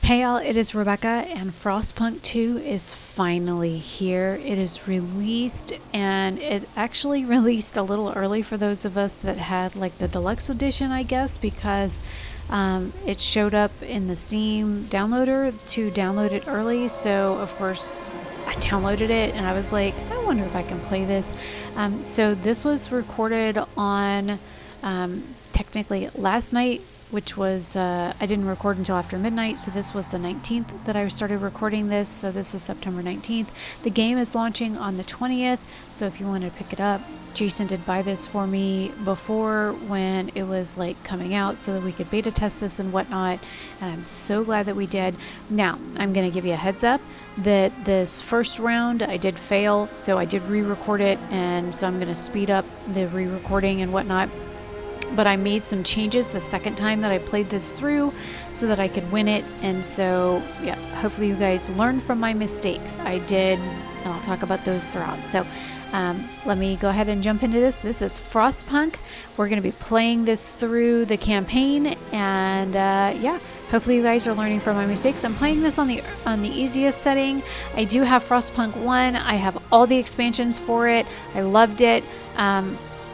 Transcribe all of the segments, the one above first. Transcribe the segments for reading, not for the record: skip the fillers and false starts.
Hey y'all, it is Rebecca, and Frostpunk 2 is finally here. It is released, and it actually released a little early for those of us that had like the Deluxe edition, I guess, because it showed up in the Steam downloader to download it early. So of course I downloaded it and I was like, I wonder if I can play this. So this was recorded on technically last night, which was, I didn't record until after midnight, so this was the 19th that I started recording this, so this was September 19th. The game is launching on the 20th, so if you want to pick it up, Jason did buy this for me before when it was like coming out so that we could beta test this and whatnot, and I'm so glad that we did. Now, I'm going to give you a heads up that this first round I did fail, so I did re-record it, and so I'm going to speed up the re-recording and whatnot. But I made some changes the second time that I played this through so that I could win it. And so, yeah, hopefully you guys learned from my mistakes. I did, and I'll talk about those throughout. So let me go ahead and jump into this. This is Frostpunk. We're going to be playing this through the campaign. And yeah, hopefully you guys are learning from my mistakes. I'm playing this on the easiest setting. I do have Frostpunk 1. I have all the expansions for it. I loved it.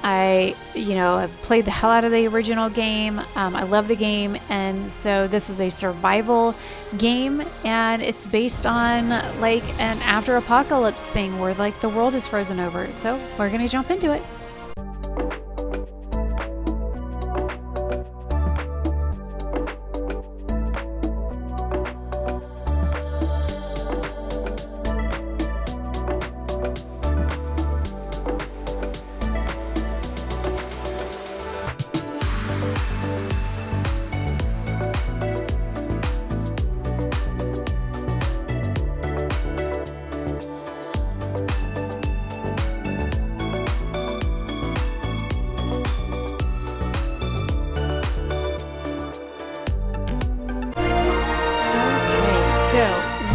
I've played the hell out of the original game. I love the game, and so this is a survival game, and it's based on like an after apocalypse thing where like the world is frozen over. So we're gonna jump into it. So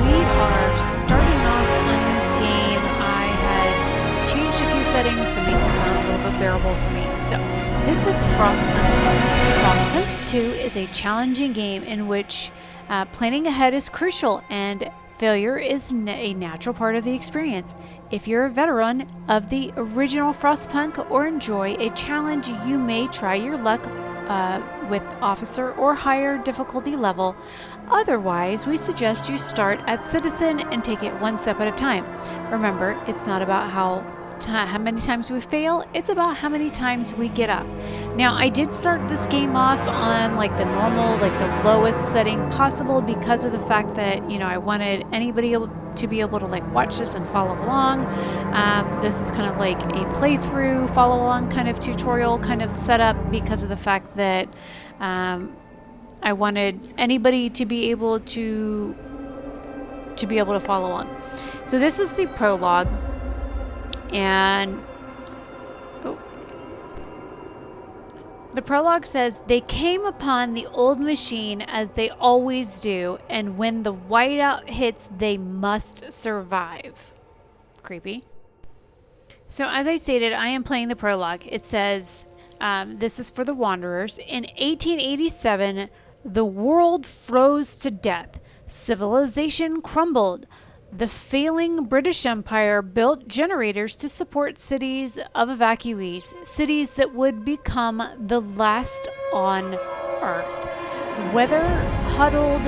we are starting off on this game. I had changed a few settings to make this sound a little bit bearable for me. So this is Frostpunk 2. Frostpunk 2 is a challenging game in which planning ahead is crucial and failure is a natural part of the experience. If you're a veteran of the original Frostpunk or enjoy a challenge, you may try your luck with officer or higher difficulty level. Otherwise, we suggest you start at citizen and take it one step at a time. Remember, it's not about how many times we fail, it's about how many times we get up. Now, I did start this game off on like the normal, like the lowest setting possible because of the fact that, you know, I wanted anybody to be able to like watch this and follow along. This is kind of like a playthrough, follow along kind of tutorial kind of setup because of the fact that I wanted anybody to be able to follow along. So this is the prologue, and the prologue says, they came upon the old machine as they always do, and when the whiteout hits, they must survive. Creepy. So as I stated, I am playing the prologue. It says, this is for the Wanderers. In 1887, the world froze to death. Civilization crumbled. The failing British Empire built generators to support cities of evacuees, cities that would become the last on Earth. Whether huddled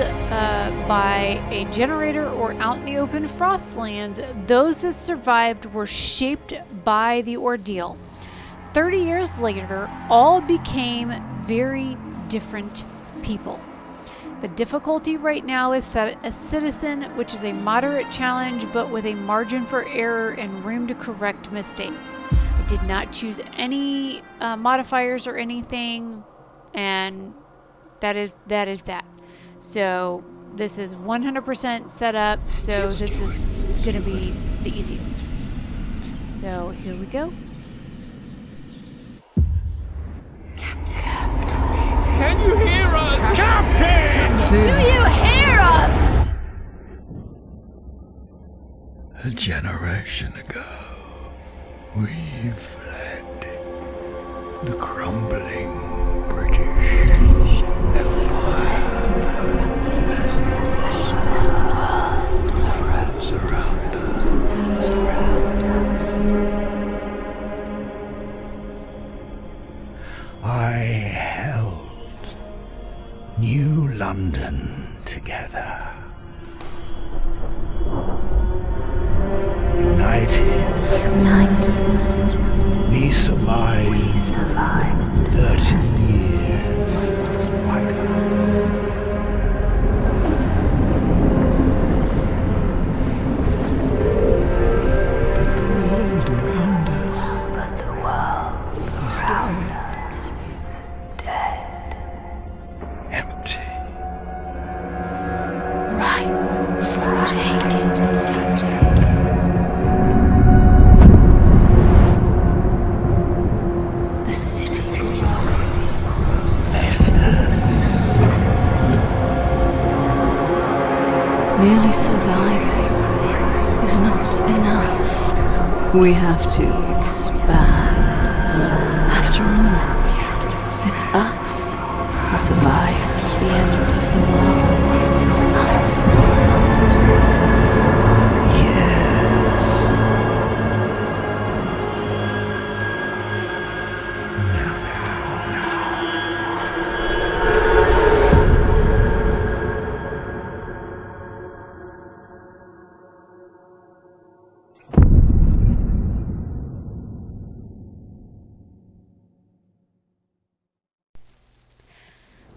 by a generator or out in the open frostlands, those that survived were shaped by the ordeal. 30 years later, all became very different people. The difficulty right now is set as citizen, which is a moderate challenge, but with a margin for error and room to correct mistake. I did not choose any modifiers or anything, and that is that. So this is 100% set up, so this is going to be the easiest. So here we go. Can you hear us? Captain! Do you hear us? A generation ago, we fled the crumbling British Empire as the fallen together. United, we survived 30 years of whiteouts. But the world around us is dead. Empty. Ripe for taking. The city flows. Vestas. Merely surviving is not enough. We have to expand. After all, it's us who survived the end of the world. It's us who survived. Yes.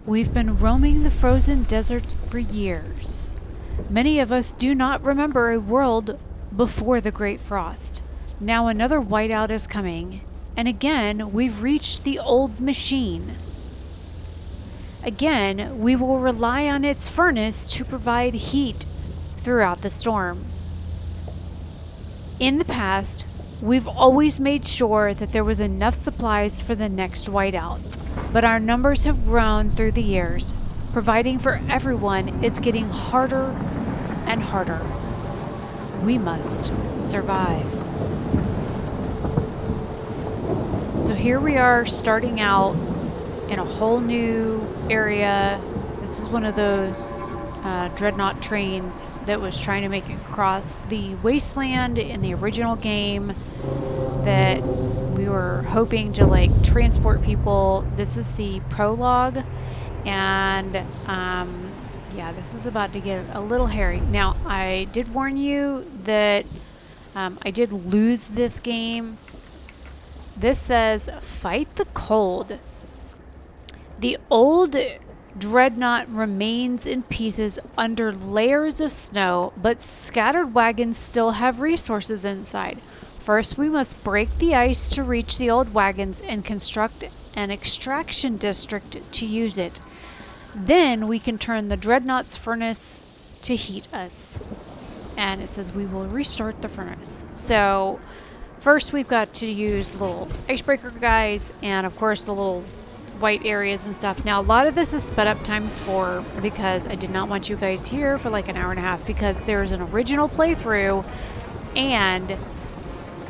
We've been roaming the frozen desert for years. Many of us do not remember a world before the Great Frost. Now another whiteout is coming, and again we've reached the old machine. Again, we will rely on its furnace to provide heat throughout the storm. In the past, we've always made sure that there was enough supplies for the next whiteout, but our numbers have grown through the years. Providing for everyone is getting harder and harder. We must survive. So here we are starting out in a whole new area. This is one of those dreadnought trains that was trying to make it across the wasteland in the original game that we were hoping to like transport people. This is the prologue, and yeah, this is about to get a little hairy. Now, I did warn you that I did lose this game. This says, fight the cold. The old dreadnought remains in pieces under layers of snow, but scattered wagons still have resources inside. First, we must break the ice to reach the old wagons and construct an extraction district to use it. Then we can turn the dreadnought's furnace to heat us. And it says we will restart the furnace. So first we've got to use the little icebreaker guys and of course the little white areas and stuff. Now a lot of this is sped up ×4 because I did not want you guys here for like an hour and a half because there's an original playthrough and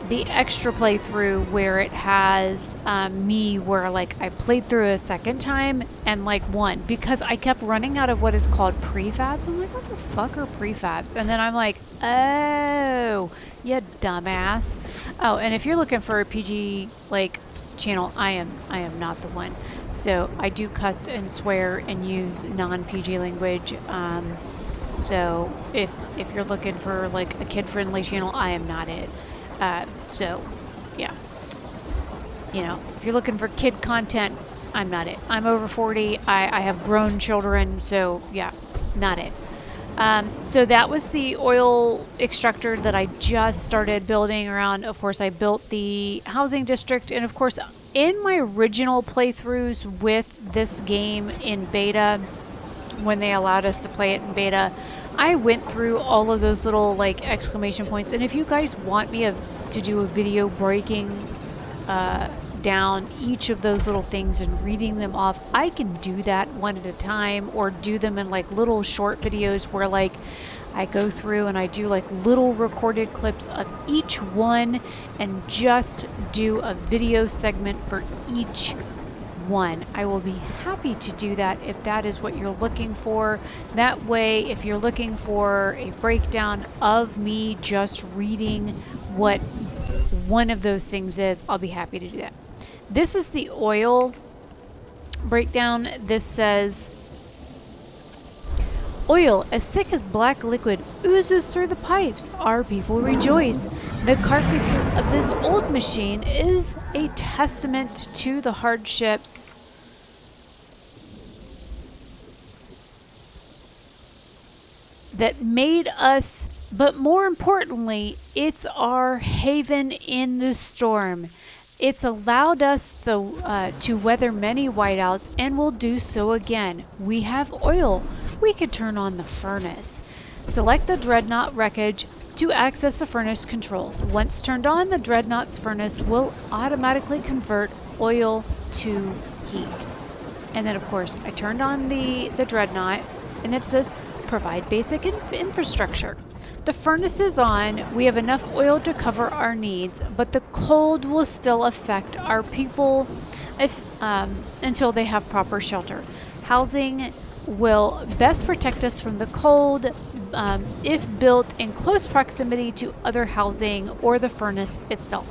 the extra playthrough where it has me where like I played through a second time and like won because I kept running out of what is called prefabs. I'm like, what the fuck are prefabs? And then I'm like, oh, you dumbass. Oh, and if you're looking for a PG like channel, I am not the one. So I do cuss and swear and use non-PG language. So if you're looking for like a kid-friendly channel, I am not it. So, yeah. You know, if you're looking for kid content, I'm not it. I'm over 40. I have grown children, so yeah, not it. So that was the oil extractor that I just started building around. Of course, I built the housing district, and of course, in my original playthroughs with this game in beta, when they allowed us to play it in beta, I went through all of those little like exclamation points, and if you guys want me to do a video breaking down each of those little things and reading them off, I can do that one at a time or do them in like little short videos where like I go through and I do like little recorded clips of each one and just do a video segment for each one. I will be happy to do that if that is what you're looking for. That way, if you're looking for a breakdown of me just reading what one of those things is, I'll be happy to do that. This is the oil breakdown. This says Oil, as thick as black liquid, oozes through the pipes. Our people rejoice. The carcass of this old machine is a testament to the hardships that made us, but more importantly, it's our haven in the storm. It's allowed us to weather many whiteouts and will do so again. We have oil. We could turn on the furnace. Select the Dreadnought wreckage to access the furnace controls. Once turned on, the Dreadnought's furnace will automatically convert oil to heat. And then, of course, I turned on the Dreadnought, and it says provide basic infrastructure. The furnace is on. We have enough oil to cover our needs, but the cold will still affect our people until they have proper shelter. Housing will best protect us from the cold if built in close proximity to other housing or the furnace itself.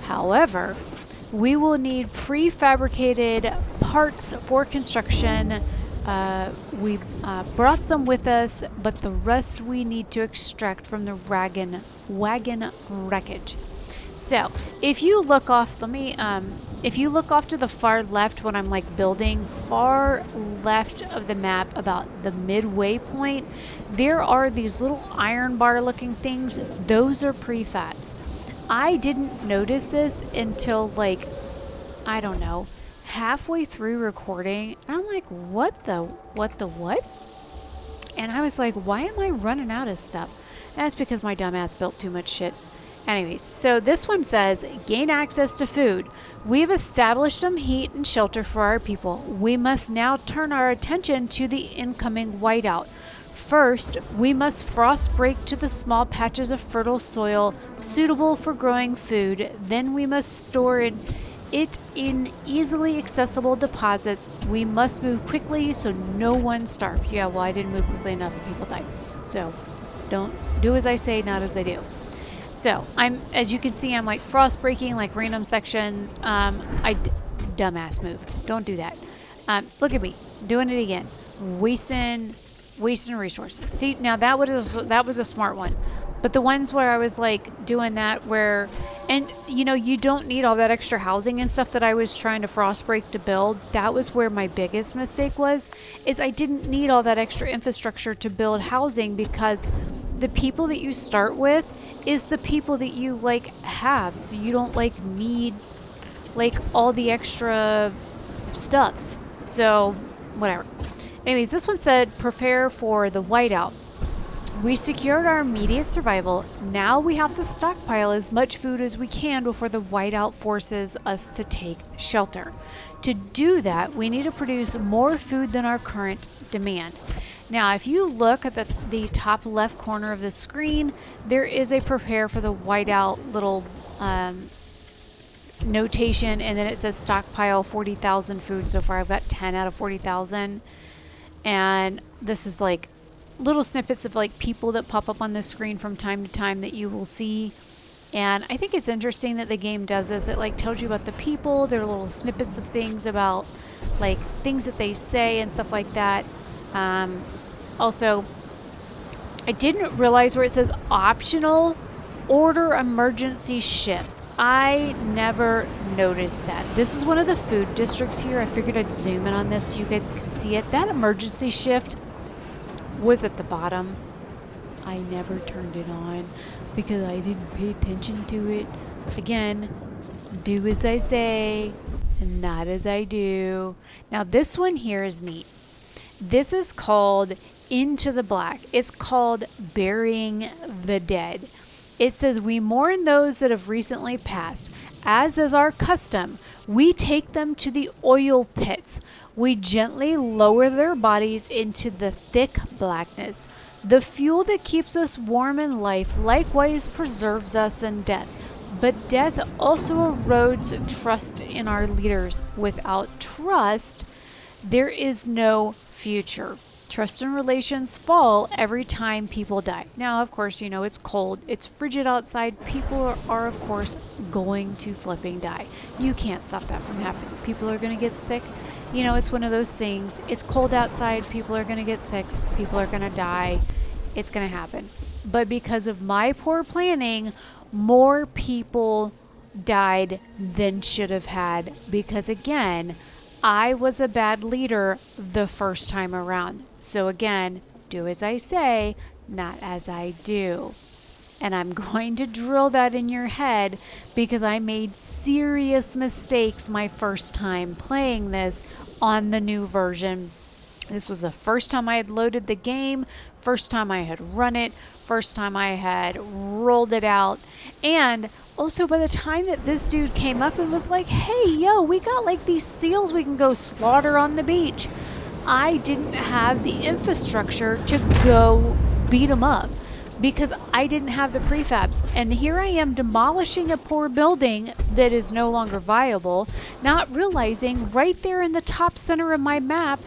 However, we will need prefabricated parts for construction. We brought some with us, but the rest we need to extract from the wagon wreckage. So, if you look off, if you look off to the far left when I'm like building, far left of the map about the midway point, there are these little iron bar looking things. Those are prefabs. I didn't notice this until like, I don't know, halfway through recording. And I'm like, what? And I was like, why am I running out of stuff? And that's because my dumbass built too much shit. Anyways, so this one says, gain access to food. We've established some heat and shelter for our people. We must now turn our attention to the incoming whiteout. First, we must frost break to the small patches of fertile soil suitable for growing food. Then we must store it in easily accessible deposits. We must move quickly so no one starves. Yeah, well, I didn't move quickly enough and people died. So, don't do as I say, not as I do. So, as you can see, I'm like frost breaking like random sections. Dumbass move. Don't do that. Look at me, doing it again. Wasting resources. See, now that was a smart one. But the ones where I was like doing that and you know, you don't need all that extra housing and stuff that I was trying to frost break to build. That was where my biggest mistake is I didn't need all that extra infrastructure to build housing, because the people that you start with is the people that you like have. So you don't like need like all the extra stuffs. So whatever. Anyways, this one said prepare for the whiteout. We secured our immediate survival. Now we have to stockpile as much food as we can before the whiteout forces us to take shelter. To do that, we need to produce more food than our current demand. Now, if you look at the top left corner of the screen, there is a prepare for the whiteout little notation, and then it says stockpile 40,000 food. So far I've got 10 out of 40,000. And this is like little snippets of like people that pop up on the screen from time to time that you will see. And I think it's interesting that the game does this. It like tells you about the people. There are little snippets of things about like things that they say and stuff like that. Also, I didn't realize where it says optional order emergency shifts. I never noticed that. This is one of the food districts here. I figured I'd zoom in on this so you guys can see it. That emergency shift was at the bottom. I never turned it on because I didn't pay attention to it. Again, do as I say and not as I do. Now this one here is neat. This is called Into the Black. It's called Burying the Dead. It says we mourn those that have recently passed. As is our custom, we take them to the oil pits. We gently lower their bodies into the thick blackness. The fuel that keeps us warm in life likewise preserves us in death. But death also erodes trust in our leaders. Without trust, there is no future. Trust and relations fall every time people die. Now, of course, you know, it's cold. It's frigid outside. People are of course, going to flipping die. You can't stop that from happening. People are going to get sick. You know, it's one of those things. It's cold outside. People are going to get sick. People are going to die. It's going to happen. But because of my poor planning, more people died than should have had. Because again, I was a bad leader the first time around. So again, do as I say, not as I do. And I'm going to drill that in your head because I made serious mistakes my first time playing this on the new version. This was the first time I had loaded the game, first time I had run it, first time I had rolled it out. And also by the time that this dude came up and was like, hey, yo, we got like these seals we can go slaughter on the beach. I didn't have the infrastructure to go beat them up, because I didn't have the prefabs. And here I am demolishing a poor building that is no longer viable, not realizing right there in the top center of my map,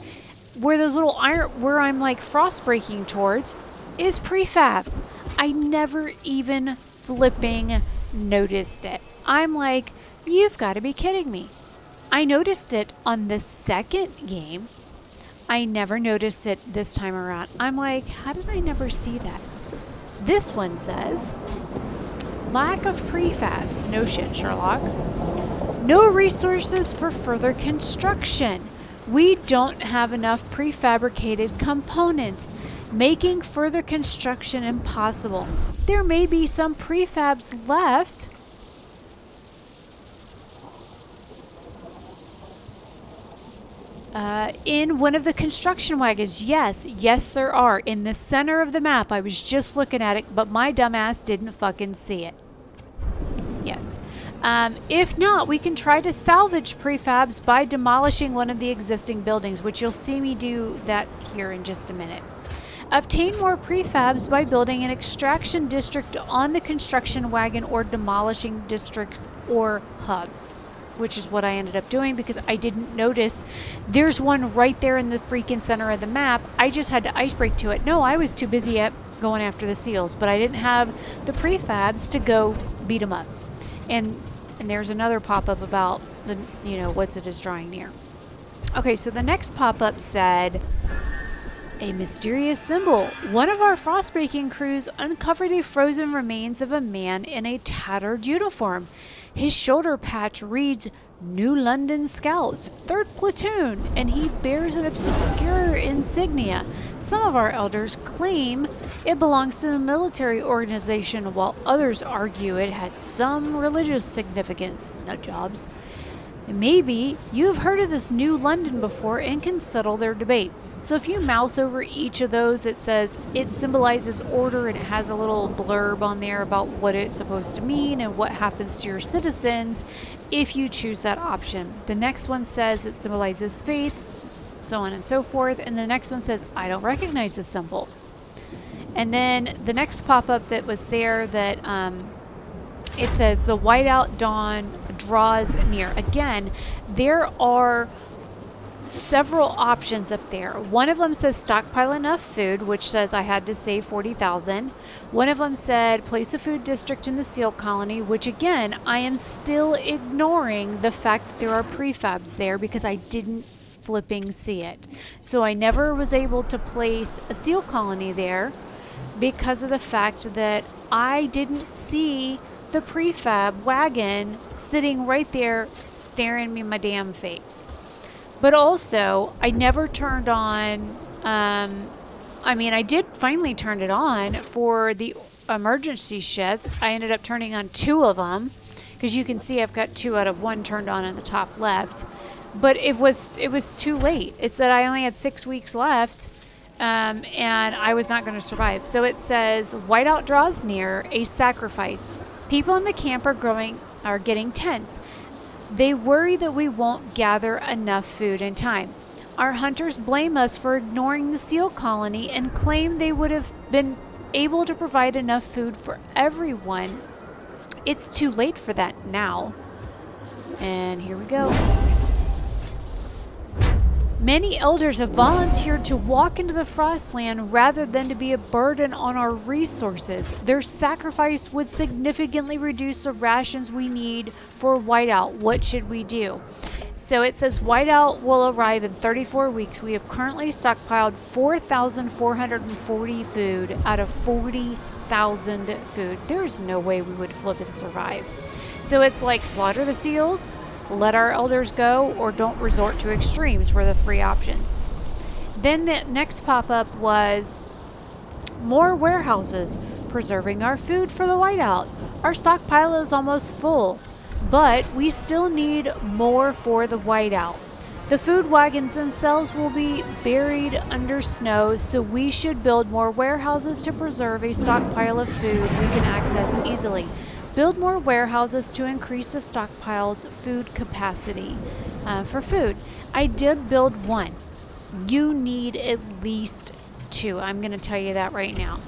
where those little iron, where I'm like frost breaking towards, is prefabs. I never even flipping noticed it. I'm like, you've got to be kidding me. I noticed it on the second game. I never noticed it this time around. I'm like, how did I never see that? This one says, lack of prefabs. No shit, Sherlock. No resources for further construction. We don't have enough prefabricated components, making further construction impossible. There may be some prefabs left. In one of the construction wagons. Yes, there are. In the center of the map. I was just looking at it, but my dumbass didn't fucking see it. Yes. If not, we can try to salvage prefabs by demolishing one of the existing buildings, which you'll see me do that here in just a minute. Obtain more prefabs by building an extraction district on the construction wagon or demolishing districts or hubs, which is what I ended up doing because I didn't notice there's one right there in the freaking center of the map. I just had to ice break to it. No, I was too busy at going after the seals, but I didn't have the prefabs to go beat them up. And there's another pop-up about the, you know, what's it is drawing near. Okay, so the next pop-up said, a mysterious symbol. One of our frostbreaking crews uncovered a frozen remains of a man in a tattered uniform. His shoulder patch reads New London Scouts, 3rd Platoon, and he bears an obscure insignia. Some of our elders claim it belongs to the military organization, while others argue it had some religious significance. Nut jobs. Maybe you've heard of this New London before and can settle their debate. So if you mouse over each of those, it says it symbolizes order, and it has a little blurb on there about what it's supposed to mean and what happens to your citizens if you choose that option. The next one says it symbolizes faith, so on and so forth. And the next one says, I don't recognize this symbol. And then the next pop-up that was there that it says the whiteout dawn draws near. Again, there are several options up there. One of them says stockpile enough food, which says I had to save 40,000. One of them said place a food district in the seal colony, which again, I am still ignoring the fact that there are prefabs there because I didn't flipping see it. So I never was able to place a seal colony there because of the fact that I didn't see the prefab wagon sitting right there staring me in my damn face. But also, I never turned on, I did finally turn it on for the emergency shifts. I ended up turning on 2 of them, because you can see I've got 2 out of 1 turned on in the top left. But it was too late. It said I only had 6 weeks left, and I was not going to survive. So it says, whiteout draws near, a sacrifice. People in the camp are getting tense. They worry that we won't gather enough food in time. Our hunters blame us for ignoring the seal colony and claim they would have been able to provide enough food for everyone. It's too late for that now. And here we go. Many elders have volunteered to walk into the Frostland rather than to be a burden on our resources. Their sacrifice would significantly reduce the rations we need for whiteout. What should we do? So it says whiteout will arrive in 34 weeks. We have currently stockpiled 4,440 food out of 40,000 food. There's no way we would flip and survive. So it's like slaughter the seals, let our elders go, or don't resort to extremes were the three options. Then the next pop-up was more warehouses, preserving our food for the whiteout. Our stockpile is almost full, but we still need more for the whiteout. The food wagons themselves will be buried under snow, so we should build more warehouses to preserve a stockpile of food we can access easily. Build more warehouses to increase the stockpile's food capacity for food. I did build one. You need at least two. I'm going to tell you that right now.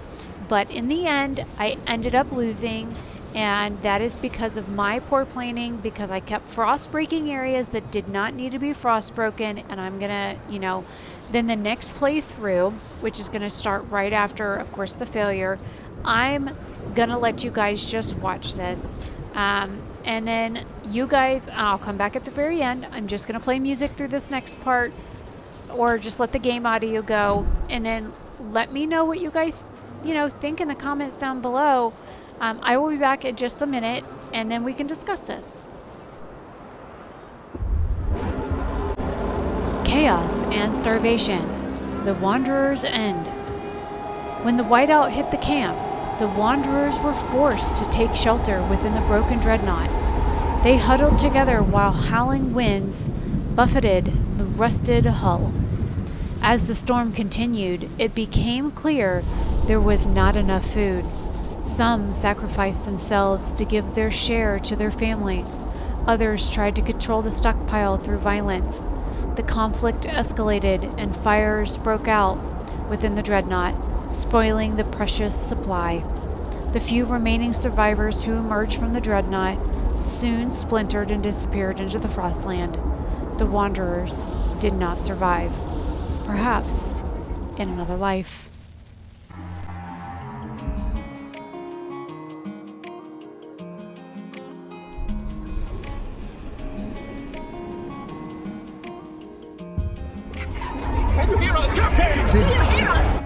But in the end, I ended up losing, and that is because of my poor planning, because I kept frost breaking areas that did not need to be frost broken. And I'm going to, then the next playthrough, which is going to start right after, of course, the failure, I'm going to let you guys just watch this. And then you guys, I'll come back at the very end. I'm just going to play music through this next part, or just let the game audio go, and then let me know what you guys, think in the comments down below. I will be back in just a minute, and then we can discuss this. Chaos and starvation. The Wanderer's End. When the whiteout hit the camp, the Wanderers were forced to take shelter within the broken dreadnought. They huddled together while howling winds buffeted the rusted hull. As the storm continued, it became clear there was not enough food. Some sacrificed themselves to give their share to their families. Others tried to control the stockpile through violence. The conflict escalated and fires broke out within the dreadnought, spoiling the precious supply. The few remaining survivors who emerged from the dreadnought soon splintered and disappeared into the Frostland. The Wanderers did not survive. Perhaps in another life. Heroes, Captain! To your heroes!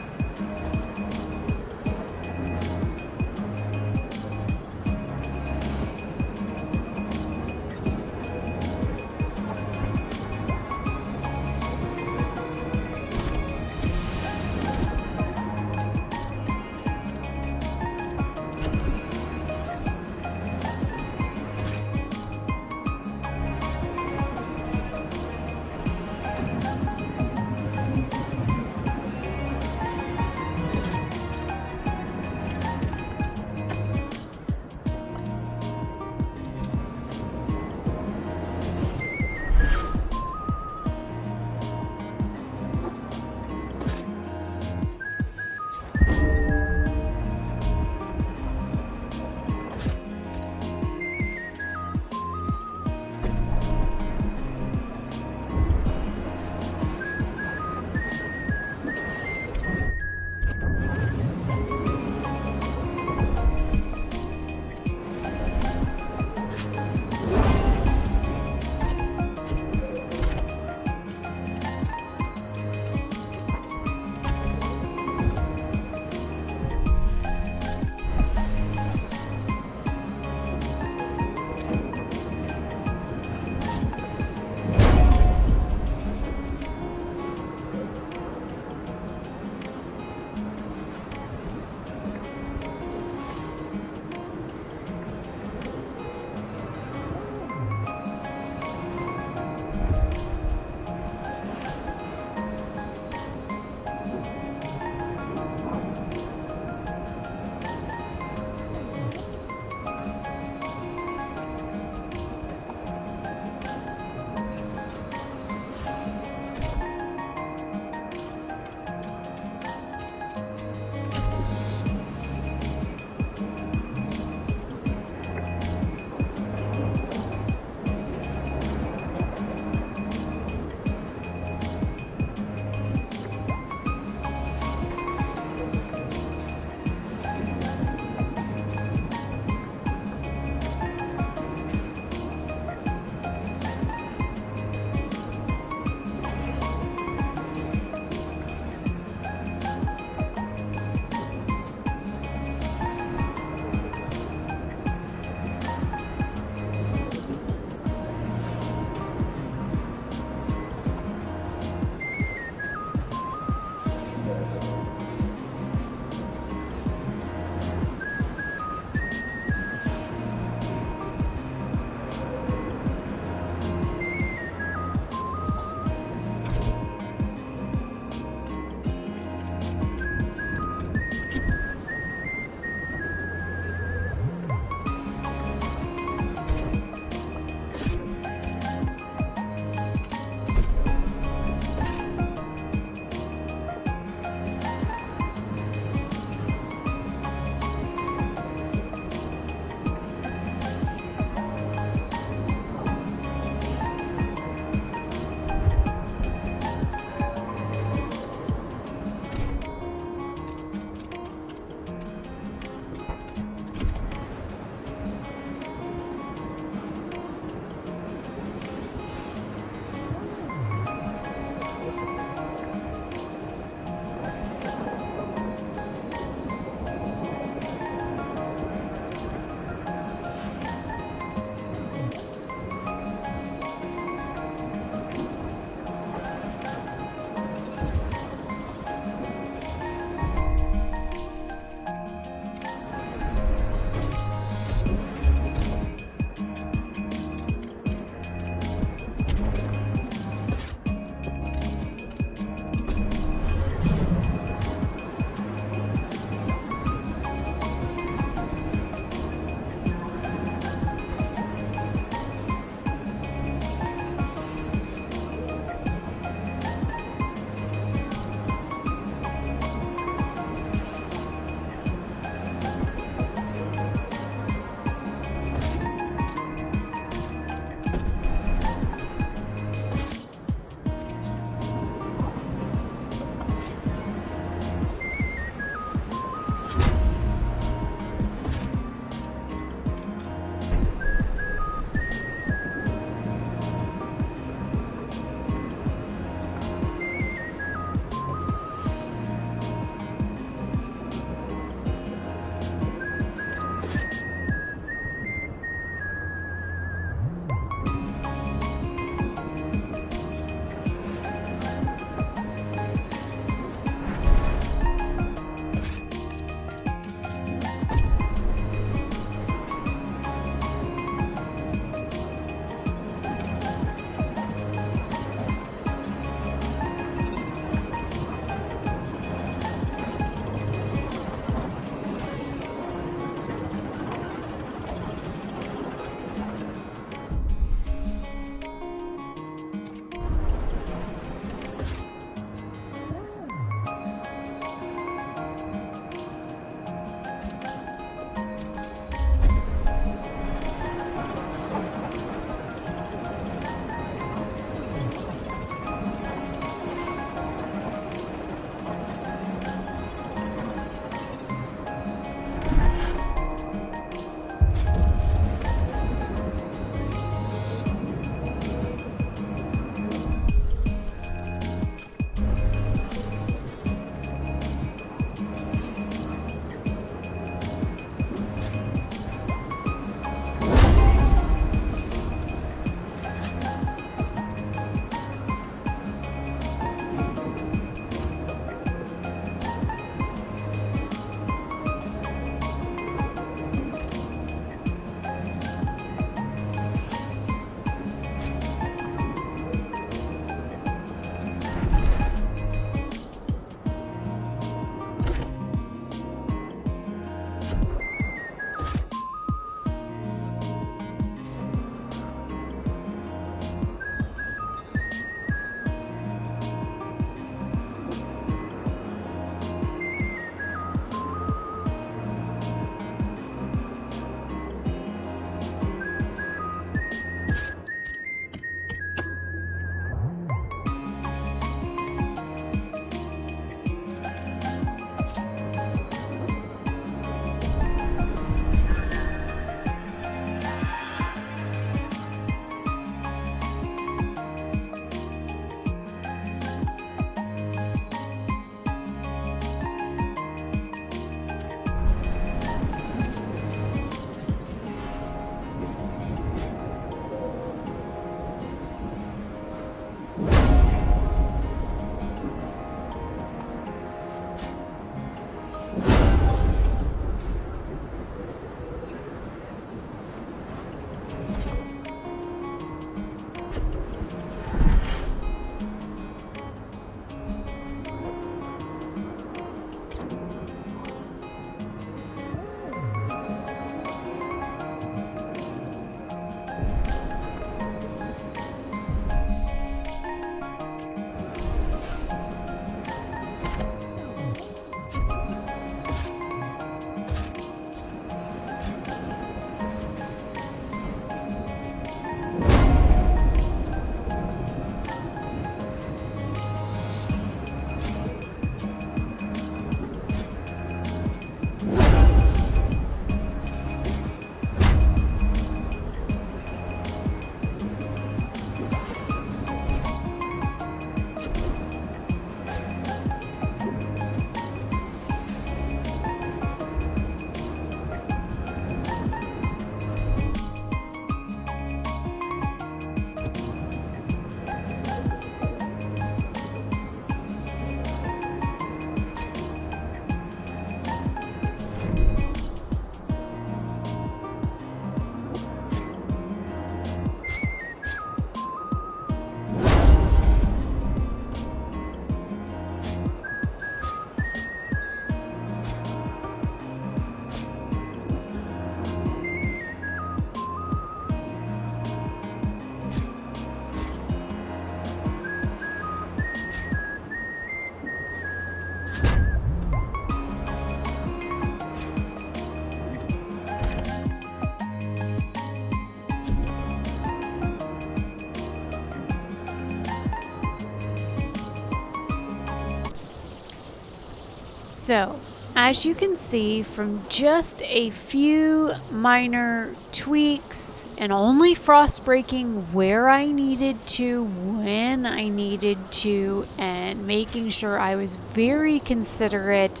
So, as you can see from just a few minor tweaks and only frost breaking where I needed to, when I needed to, and making sure I was very considerate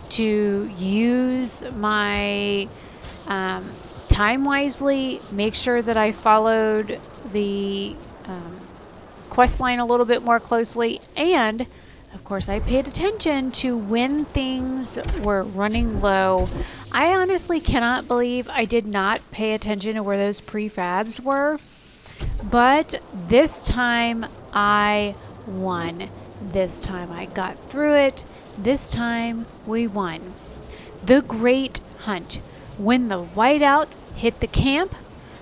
to use my time wisely, make sure that I followed the quest line a little bit more closely, and of course I paid attention to when things were running low. I honestly cannot believe I did not pay attention to where those prefabs were, but this time I won. This time I got through it. This time we won. The Great Hunt. When the whiteout hit the camp,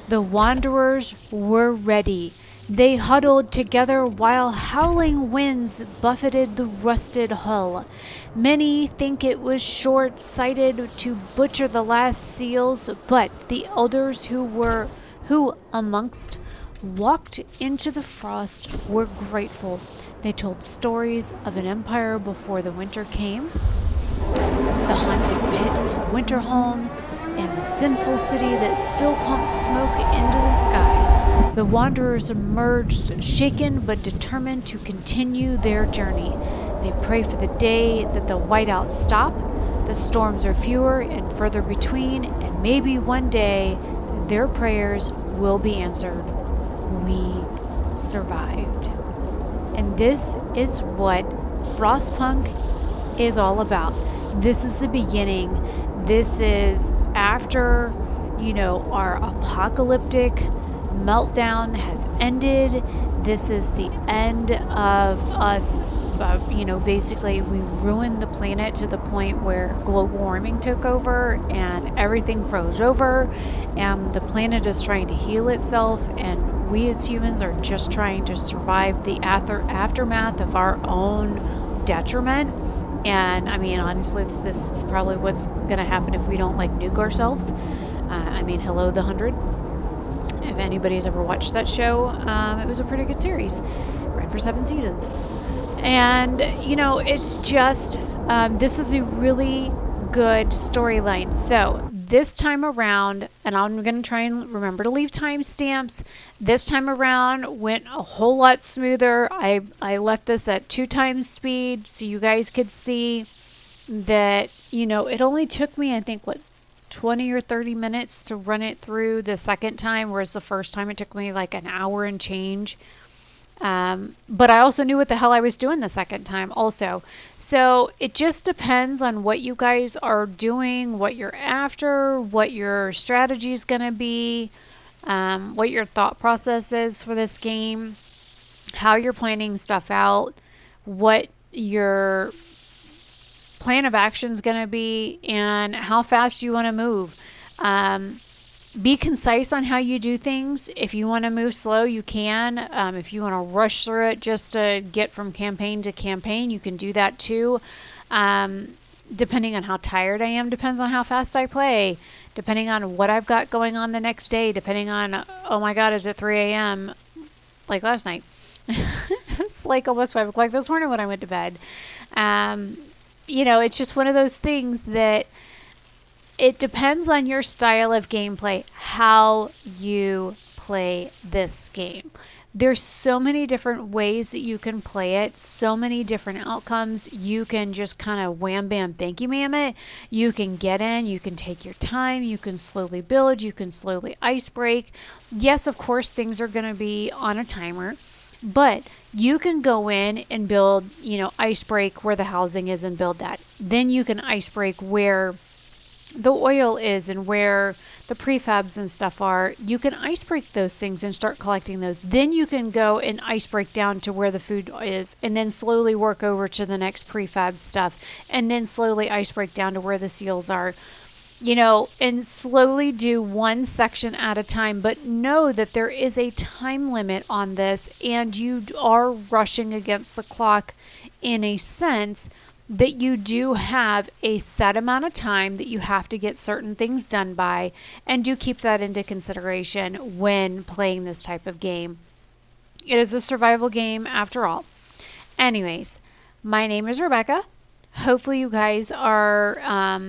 the wanderers were ready. They huddled together while howling winds buffeted the rusted hull. Many think it was short-sighted to butcher the last seals, but the elders who amongst walked into the frost were grateful. They told stories of an empire before the winter came, the haunted pit of Winterholm, and the sinful city that still pumps smoke into the sky. The wanderers emerged, shaken but determined to continue their journey. They pray for the day that the whiteouts stop, the storms are fewer and further between, and maybe one day their prayers will be answered. We survived. And this is what Frostpunk is all about. This is the beginning. This is after, our apocalyptic meltdown has ended. This is the end of us. Basically we ruined the planet to the point where global warming took over and everything froze over, and the planet is trying to heal itself, and we as humans are just trying to survive the aftermath of our own detriment. And I mean, honestly, this is probably what's going to happen if we don't nuke ourselves. Hello the 100. If anybody's ever watched that show, it was a pretty good series. Ran for 7 seasons. And, it's just, this is a really good storyline. So this time around, and I'm going to try and remember to leave timestamps, this time around went a whole lot smoother. I left this at 2 times speed so you guys could see that, it only took me, I think, 20 or 30 minutes to run it through the second time, whereas the first time it took me an hour and change. But I also knew what the hell I was doing the second time also. So it just depends on what you guys are doing, what you're after, what your strategy is going to be, what your thought process is for this game, how you're planning stuff out, what your plan of action is going to be, and how fast you want to move. Be concise on how you do things. If you want to move slow, you can. If you want to rush through it just to get from campaign to campaign, you can do that too. Depending on how tired I am, depends on how fast I play. Depending on what I've got going on the next day. Depending on, oh my god, is it 3 a.m. like last night? It's almost 5 o'clock this morning when I went to bed. It's just one of those things that it depends on your style of gameplay, how you play this game. There's so many different ways that you can play it, so many different outcomes. You can just kind of wham bam thank you ma'am it. You can get in, you can take your time, you can slowly build, you can slowly ice break. Yes, of course, things are going to be on a timer, but you can go in and build, ice break where the housing is and build that. Then you can ice break where the oil is and where the prefabs and stuff are. You can ice break those things and start collecting those. Then you can go and ice break down to where the food is, and then slowly work over to the next prefab stuff, and then slowly ice break down to where the seals are, and slowly do one section at a time. But know that there is a time limit on this, and you are rushing against the clock in a sense that you do have a set amount of time that you have to get certain things done by, and do keep that into consideration when playing this type of game. It is a survival game after all. Anyways, my name is Rebecca. hopefully you guys are,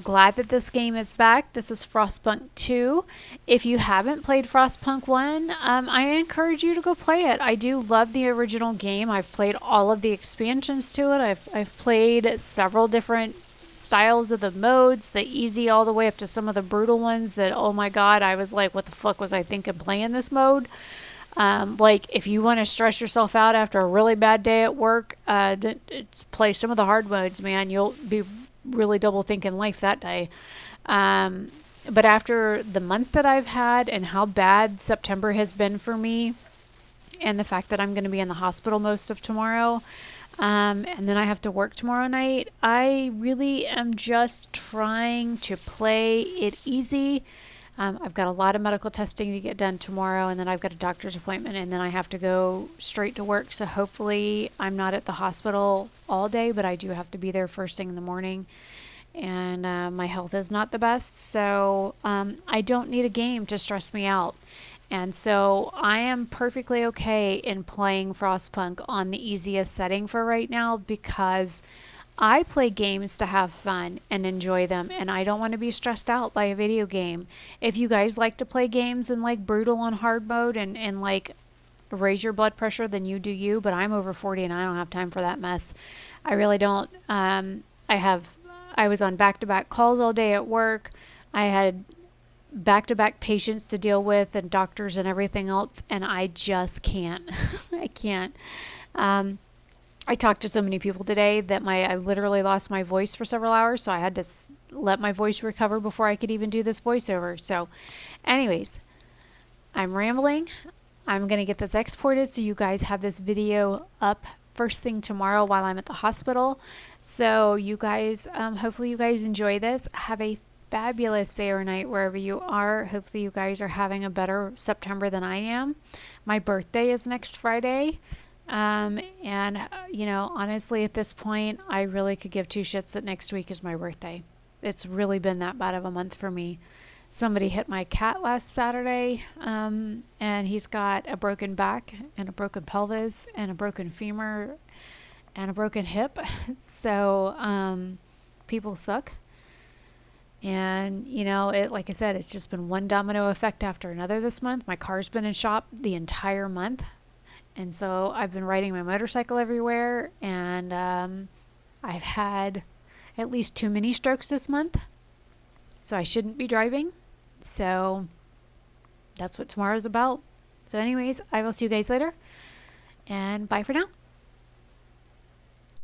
glad that this game is back. This is Frostpunk 2. If you haven't played Frostpunk 1, I encourage you to go play it. I do love the original game. I've played all of the expansions to it. I've played several different styles of the modes, the easy all the way up to some of the brutal ones that, oh my god, I was like, what the fuck was I thinking playing this mode? Like, if you want to stress yourself out after a really bad day at work, play some of the hard modes, man. You'll be really double thinking life that day. But after the month that I've had and how bad September has been for me, and the fact that I'm going to be in the hospital most of tomorrow, and then I have to work tomorrow night, I really am just trying to play it easy. I've got a lot of medical testing to get done tomorrow, and then I've got a doctor's appointment, and then I have to go straight to work. So hopefully I'm not at the hospital all day, but I do have to be there first thing in the morning. And my health is not the best, so I don't need a game to stress me out. And so I am perfectly okay in playing Frostpunk on the easiest setting for right now, because I play games to have fun and enjoy them, and I don't want to be stressed out by a video game. If you guys like to play games in like brutal and hard mode and like raise your blood pressure, then you do you, but I'm over 40 and I don't have time for that mess. I really don't. I was on back-to-back calls all day at work. I had back-to-back patients to deal with and doctors and everything else, and I just can't. I can't. I talked to so many people today that I literally lost my voice for several hours, so I had to let my voice recover before I could even do this voiceover. So anyways, I'm rambling. I'm going to get this exported so you guys have this video up first thing tomorrow while I'm at the hospital. So you guys, hopefully you guys enjoy this. Have a fabulous day or night wherever you are. Hopefully you guys are having a better September than I am. My birthday is next Friday. And honestly, at this point, I really could give two shits that next week is my birthday. It's really been that bad of a month for me. Somebody hit my cat last Saturday, and he's got a broken back and a broken pelvis and a broken femur and a broken hip. So, people suck. And, like I said, it's just been one domino effect after another this month. My car's been in shop the entire month. And so I've been riding my motorcycle everywhere, and I've had at least 2 mini strokes this month. So I shouldn't be driving. So that's what tomorrow's about. So anyways, I will see you guys later, and bye for now.